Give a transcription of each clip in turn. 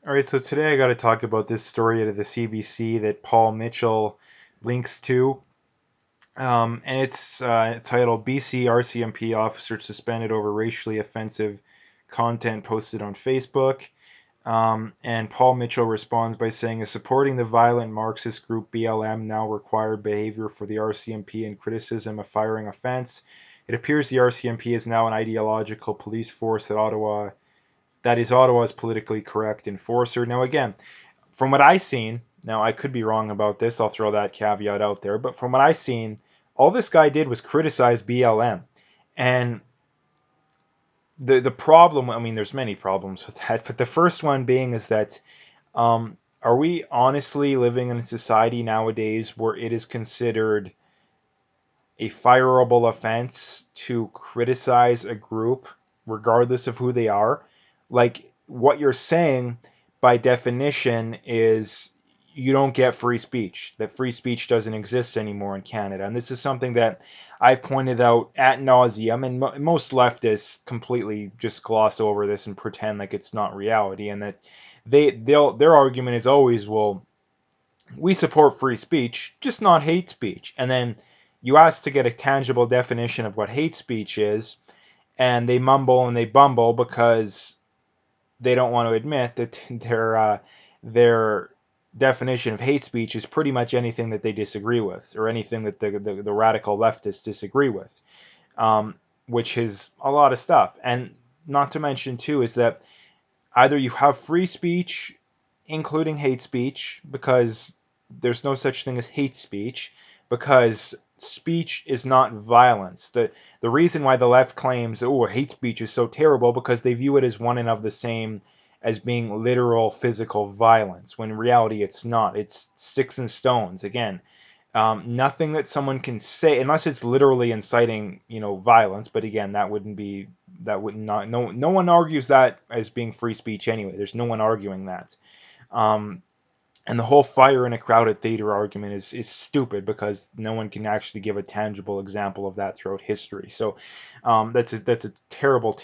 All right, so today I got to talk about this story out of the CBC that Paul Mitchell links to. And it's titled BC RCMP Officer Suspended Over Racially Offensive Content Posted on Facebook. And Paul Mitchell responds by saying, is supporting the violent Marxist group BLM now required behavior for the RCMP in criticism of firing offense? It appears the RCMP is now an ideological police force that is Ottawa's politically correct enforcer. Now, again, from what I've seen, now I could be wrong about this, I'll throw that caveat out there, but from what I've seen, all this guy did was criticize BLM. And the problem, I mean, there's many problems with that, but the first one being is that are we honestly living in a society nowadays where it is considered a fireable offense to criticize a group regardless of who they are? Like, what you're saying by definition is you don't get free speech, that free speech doesn't exist anymore in Canada. And this is something that I've pointed out at nauseum, and most leftists completely just gloss over this and pretend like it's not reality, and that their argument is always, well, we support free speech, just not hate speech. And then you ask to get a tangible definition of what hate speech is, and they mumble and they bumble because they don't want to admit that their definition of hate speech is pretty much anything that they disagree with, or anything that the radical leftists disagree with, um, which is a lot of stuff. And not to mention, too, is that either you have free speech, including hate speech, because there's no such thing as hate speech, because speech is not violence. The reason why the left claims, oh, hate speech is so terrible, because they view it as one and of the same as being literal physical violence, when in reality it's not. It's sticks and stones. Again, nothing that someone can say, unless it's literally inciting, violence. But again, that would not. No one argues that as being free speech anyway. There's no one arguing that. Um, and the whole fire in a crowded theater argument is stupid, because no one can actually give a tangible example of that throughout history. So that's a terrible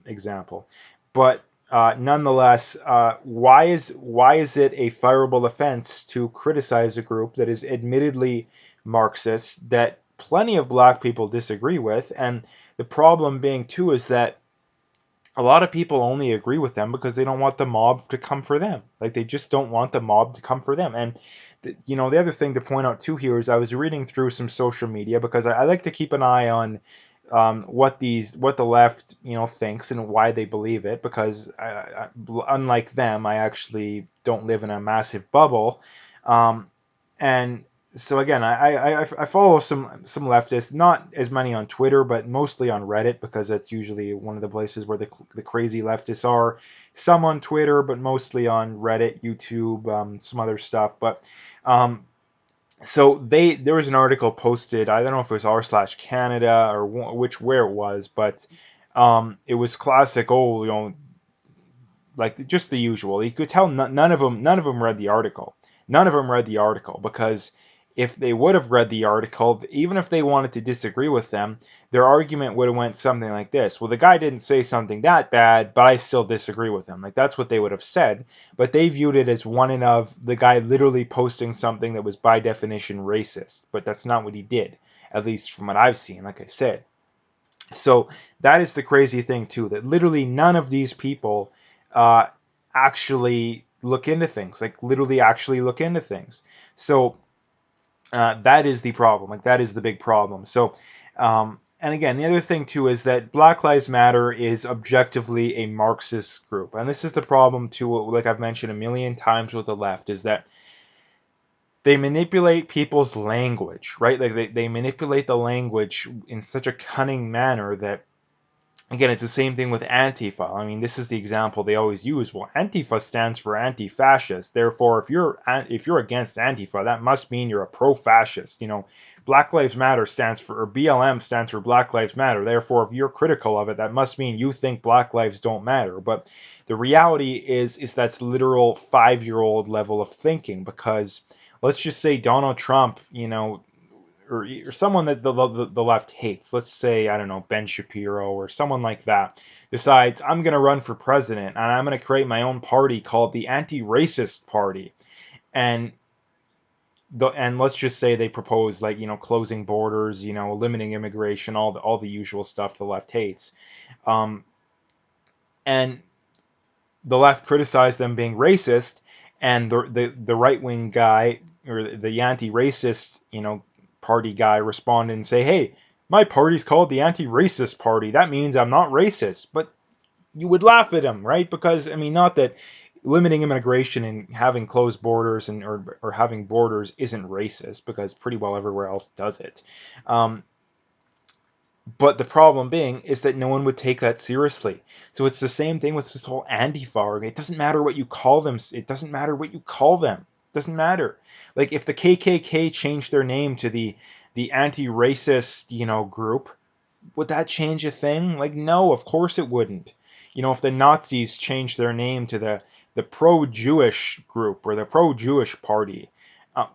example. But nonetheless, why is it a fireable offense to criticize a group that is admittedly Marxist, that plenty of black people disagree with? And the problem being, too, is that a lot of people only agree with them because they don't want the mob to come for them. Like, they just don't want the mob to come for them. And the other thing to point out too here is, I was reading through some social media, because I like to keep an eye on what the left thinks and why they believe it, because unlike them, I actually don't live in a massive bubble. Um, and so again, I follow some leftists, not as many on Twitter, but mostly on Reddit, because that's usually one of the places where the crazy leftists are. Some on Twitter, but mostly on Reddit, YouTube, some other stuff. But um, so there was an article posted. I don't know if it was r/Canada or where it was, but it was classic. Oh, like just the usual. You could tell none of them read the article. None of them read the article, because if they would have read the article, even if they wanted to disagree with them, their argument would have went something like this: well, the guy didn't say something that bad, but I still disagree with him. Like, that's what they would have said. But they viewed it as one and of the guy literally posting something that was by definition racist. But that's not what he did, at least from what I've seen, like I said. So that is the crazy thing too, that literally none of these people uh, actually look into things, like literally actually look into things. So that is the problem. Like, that is the big problem. So, and again, the other thing too is that Black Lives Matter is objectively a Marxist group, and this is the problem too. Like I've mentioned a million times with the left, is that they manipulate people's language, right? Like, they manipulate the language in such a cunning manner that, again, it's the same thing with Antifa. I mean, this is the example they always use. Well, Antifa stands for anti-fascist. Therefore, if you're against Antifa, that must mean you're a pro-fascist. Black Lives Matter stands for, or BLM stands for Black Lives Matter. Therefore, if you're critical of it, that must mean you think Black lives don't matter. But the reality is that's literal 5-year-old level of thinking, because let's just say Donald Trump, or someone that the left hates, let's say, I don't know, Ben Shapiro or someone like that, decides, I'm going to run for president and I'm going to create my own party called the Anti-Racist Party. And and let's just say they propose, like, closing borders, limiting immigration, all the usual stuff the left hates. Um, and the left criticized them being racist, and the right wing guy, or the anti-racist party guy, responded and say, hey, my party's called the Anti-Racist Party, that means I'm not racist. But you would laugh at him, right? Because, I mean, not that limiting immigration and having closed borders and or having borders isn't racist, because pretty well everywhere else does it. um, but the problem being is that no one would take that seriously. So it's the same thing with this whole Antifa. It doesn't matter what you call them. It doesn't matter what you call them. It doesn't matter. Like, if the KKK changed their name to the anti-racist, group, would that change a thing? Like, no, of course it wouldn't. If the Nazis changed their name to the pro-Jewish group or the pro-Jewish party, uh,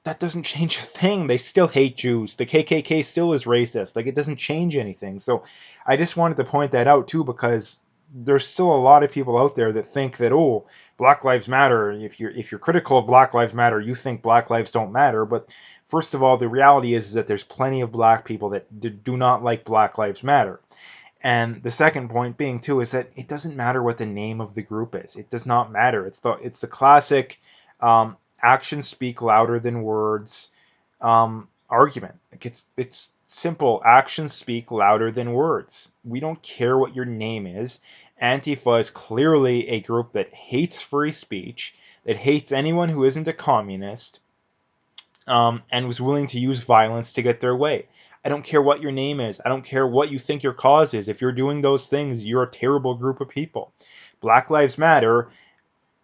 that doesn't change a thing. They still hate Jews. The KKK still is racist. Like, it doesn't change anything. So I just wanted to point that out too, because there's still a lot of people out there that think that, oh, Black Lives Matter. If you're critical of Black Lives Matter, you think Black lives don't matter. But first of all, the reality is that there's plenty of Black people that do not like Black Lives Matter. And the second point being too is that it doesn't matter what the name of the group is. It does not matter. It's the classic actions speak louder than words argument. Like, it's simple. Actions speak louder than words. We don't care what your name is. Antifa is clearly a group that hates free speech, that hates anyone who isn't a communist, and was willing to use violence to get their way. I don't care what your name is. I don't care what you think your cause is. If you're doing those things, you're a terrible group of people. Black Lives Matter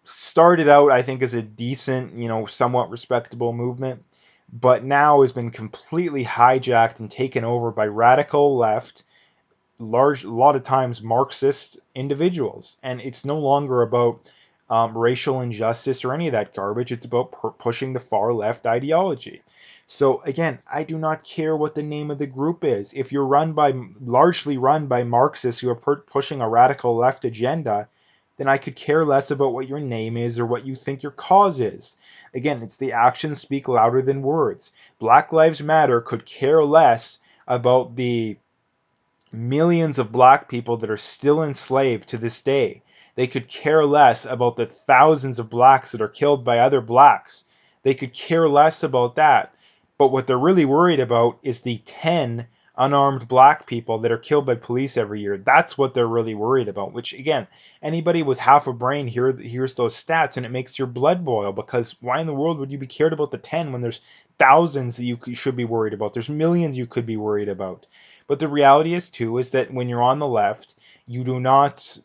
started out, I think, as a decent, somewhat respectable movement, but now has been completely hijacked and taken over by radical left, a lot of times Marxist individuals. And it's no longer about racial injustice or any of that garbage. It's about pushing the far left ideology. So again, I do not care what the name of the group is. If you're largely run by Marxists who are pushing a radical left agenda, then I could care less about what your name is or what you think your cause is. Again, it's the actions speak louder than words. Black Lives Matter could care less about the millions of Black people that are still enslaved to this day. They could care less about the thousands of Blacks that are killed by other Blacks. They could care less about that. But what they're really worried about is the 10 unarmed Black people that are killed by police every year. That's what they're really worried about, which, again, anybody with half a brain hears those stats and it makes your blood boil, because why in the world would you be cared about the 10 when there's thousands that you should be worried about? There's millions you could be worried about. But the reality is, too, is that when you're on the left, you do not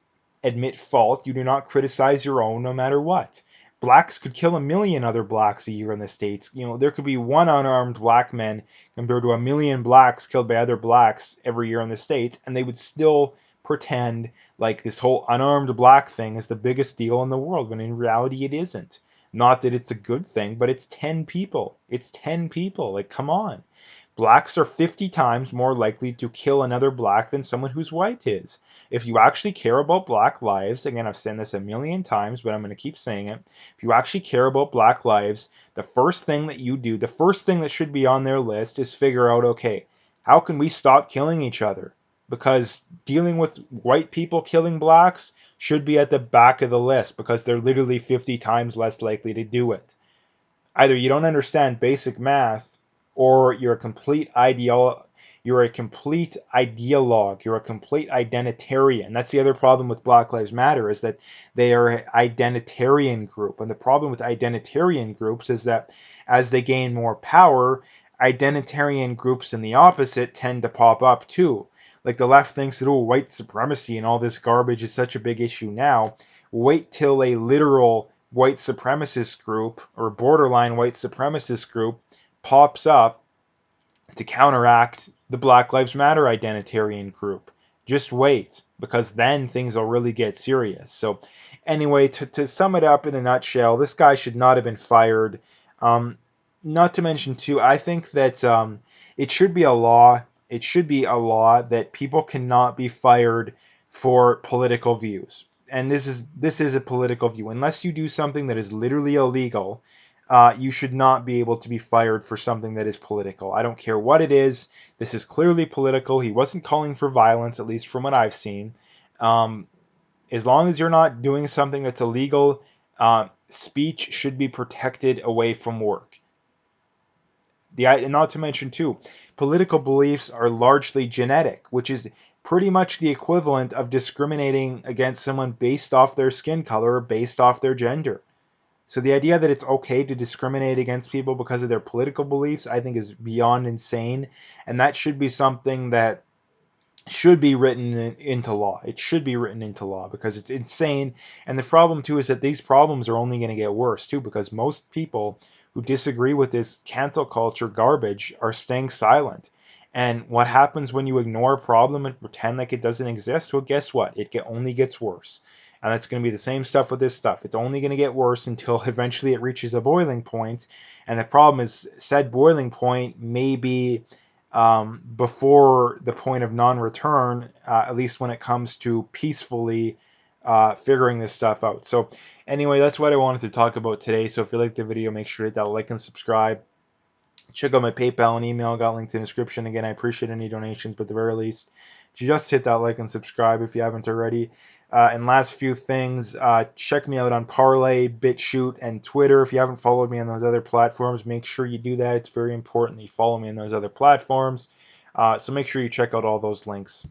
admit fault. You do not criticize your own, no matter what. Blacks could kill a million other Blacks a year in the States. There could be one unarmed Black man compared to a million Blacks killed by other Blacks every year in the States, and they would still pretend like this whole unarmed Black thing is the biggest deal in the world, when in reality it isn't. Not that it's a good thing, but it's 10 people. It's 10 people. Like, come on. Blacks are 50 times more likely to kill another Black than someone who's white is. If you actually care about Black lives, again, I've said this a million times, but I'm going to keep saying it. If you actually care about Black lives, the first thing that you do, the first thing that should be on their list is figure out, okay, how can we stop killing each other? Because dealing with white people killing Blacks should be at the back of the list, because they're literally 50 times less likely to do it. Either you don't understand basic math, or you're a complete ideologue, you're a complete identitarian. That's the other problem with Black Lives Matter, is that they are an identitarian group. And the problem with identitarian groups is that as they gain more power, identitarian groups in the opposite tend to pop up too. Like, the left thinks that, oh, white supremacy and all this garbage is such a big issue now. Wait till a literal white supremacist group, or borderline white supremacist group, pops up to counteract the Black Lives Matter identitarian group. Just wait, because then things will really get serious. So anyway, to sum it up in a nutshell, this guy should not have been fired. not to mention too, I think that it should be a law. It should be a law that people cannot be fired for political views. And this is a political view. Unless you do something that is literally illegal, you should not be able to be fired for something that is political. I don't care what it is. This is clearly political. He wasn't calling for violence, at least from what I've seen. Um, as long as you're not doing something that's illegal, speech should be protected away from work. And not to mention too, political beliefs are largely genetic, which is pretty much the equivalent of discriminating against someone based off their skin color or based off their gender. So the idea that it's okay to discriminate against people because of their political beliefs, I think, is beyond insane, and that should be something that should be written into law. It should be written into law because it's insane. And the problem too is that these problems are only going to get worse too, because most people who disagree with this cancel culture garbage are staying silent. And what happens when you ignore a problem and pretend like it doesn't exist? Well, guess what? Only gets worse. And that's going to be the same stuff with this stuff. It's only going to get worse until eventually it reaches a boiling point. And the problem is, said boiling point may be before the point of non-return, at least when it comes to peacefully figuring this stuff out. So anyway, that's what I wanted to talk about today. So if you liked the video, make sure to hit that like and subscribe. Check out my PayPal and email, got linked in the description. Again, I appreciate any donations, but at the very least, just hit that like and subscribe if you haven't already. And last few things, check me out on Parlay, BitChute, and Twitter. If you haven't followed me on those other platforms, make sure you do that. It's very important that you follow me on those other platforms. So make sure you check out all those links.